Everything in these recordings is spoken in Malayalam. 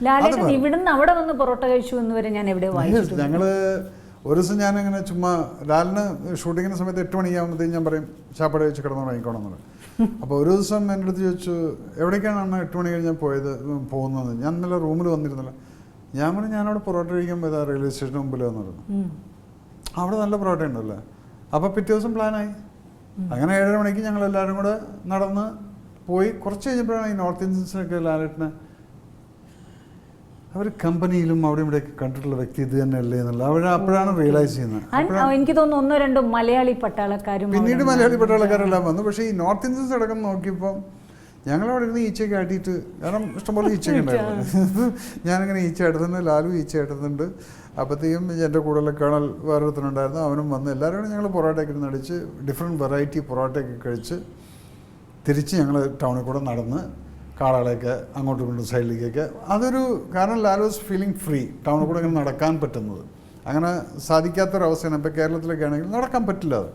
ലാലേട്ടൻ ഇവിടുന്ന് അവിടെ വന്ന് പൊറോട്ട കഴിച്ചു എന്ന് വരെ ഞാൻ എവിടെ വായിച്ചു. ഞങ്ങള് ഒരു ദിവസം ഞാനിങ്ങനെ ചുമ്മാ ലാലിന് ഷൂട്ടിങ്ങിന് സമയത്ത് 8 മണിയാകുമ്പോഴത്തേക്കും ഞാൻ പറയും ചാപ്പാട് കഴിച്ച് കിടന്ന് വാങ്ങിക്കോണം എന്നുള്ളത്. അപ്പോൾ ഒരു ദിവസം എൻ്റെ അടുത്ത് ചോദിച്ചു എവിടേക്കാണ് അണ്ണാ 8 മണി കഴിഞ്ഞാൽ പോകുന്നത്. ഞാൻ ഇന്നലെ റൂമിൽ വന്നിരുന്നില്ല. ഞാൻ പറഞ്ഞു ഞാനവിടെ പൊറോട്ട കഴിക്കാൻ പോയതാ റെയിൽവേ സ്റ്റേഷന് മുമ്പിൽ എന്ന് പറഞ്ഞു. അവിടെ നല്ല പൊറോട്ട ഉണ്ടല്ലോ. അപ്പോൾ പിറ്റേ ദിവസം പ്ലാനായി. അങ്ങനെ 7:30 മണിക്ക് ഞങ്ങൾ എല്ലാവരും കൂടെ നടന്ന് പോയി. കുറച്ച് കഴിഞ്ഞപ്പോഴാണ് ഈ നോർത്ത് ഇന്ത്യൻസിനൊക്കെ ലാലേട്ടനെ അവർ കമ്പനിയിലും അവിടെ ഇവിടെ കണ്ടിട്ടുള്ള വ്യക്തി ഇത് തന്നെ അല്ലേ എന്നുള്ള അപ്പോഴാണ് റിയലൈസ് ചെയ്യുന്നത്. എനിക്ക് തോന്നുന്നു 1-2 മലയാളി പട്ടാളക്കാരും പിന്നീട് മലയാളി പട്ടാളക്കാരെല്ലാം വന്നു. പക്ഷേ ഈ നോർത്ത് ഇന്ത്യൻസ് അടക്കം നോക്കിയപ്പോൾ ഞങ്ങളവിടെ ഇരുന്ന് ഈച്ചയൊക്കെ ആട്ടിയിട്ട്, കാരണം ഇഷ്ടംപോലെ ഈച്ചയൊക്കെ ഉണ്ടായിരുന്നു. ഞാനിങ്ങനെ ഈച്ച ആട്ടുന്നുണ്ട്, ലാലു ഈച്ച ആട്ടുന്നുണ്ട്. അപ്പോഴത്തേക്കും എൻ്റെ കൂടെയുള്ള കേണൽ വേറൊരുത്തനുണ്ടായിരുന്നു, അവനും വന്ന് എല്ലാവരും കൂടെ ഞങ്ങൾ പൊറോട്ടയൊക്കെ ഇരുന്ന് അടിച്ച് ഡിഫറെൻറ്റ് വെറൈറ്റി പൊറോട്ടയൊക്കെ കഴിച്ച് തിരിച്ച് ഞങ്ങൾ ടൗണിൽ കൂടെ നടന്ന് കാളകളെയൊക്കെ അങ്ങോട്ടും ഇങ്ങോട്ടും സൈഡിലേക്കൊക്കെ അതൊരു, കാരണം ലാലു വാസ് ഫീലിംഗ് ഫ്രീ. ടൗണിൽ കൂടെ ഇങ്ങനെ നടക്കാൻ പറ്റുന്നത് അങ്ങനെ സാധിക്കാത്തൊരവസ്ഥയാണ്. ഇപ്പോൾ കേരളത്തിലൊക്കെ ആണെങ്കിൽ നടക്കാൻ പറ്റില്ല. അത്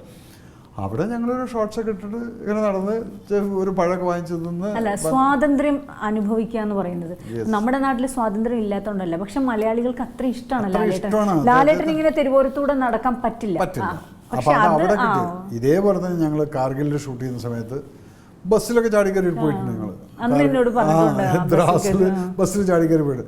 അവിടെ ഞങ്ങളൊരു ഷോർട്ട്സ് ഒക്കെ ഇട്ടിട്ട് ഇങ്ങനെ നടന്ന് ഒരു പഴമൊക്കെ വാങ്ങിച്ചു നിന്ന്. അല്ല, സ്വാതന്ത്ര്യം അനുഭവിക്കുക എന്ന് പറയുന്നത് നമ്മുടെ നാട്ടിൽ സ്വാതന്ത്ര്യം ഇല്ലാത്തതുകൊണ്ടല്ല, പക്ഷെ മലയാളികൾക്ക് അത്ര ഇഷ്ടമാണ് ലാലേട്ടൻ ഇങ്ങനെ തെരുവോരത്തൂടെ നടക്കാൻ പറ്റില്ല. അപ്പൊ അവിടെ ഇതേപോലെ തന്നെ ഞങ്ങൾ കാർഗിലിൽ ഷൂട്ട് ചെയ്യുന്ന സമയത്ത് ബസ്സിലൊക്കെ ചാടിക്കയറി പോയിട്ടുണ്ട്. ഞങ്ങൾ ദ്രാസിൽ ബസ്സിൽ ചാടിക്കയറി പോയിട്ട്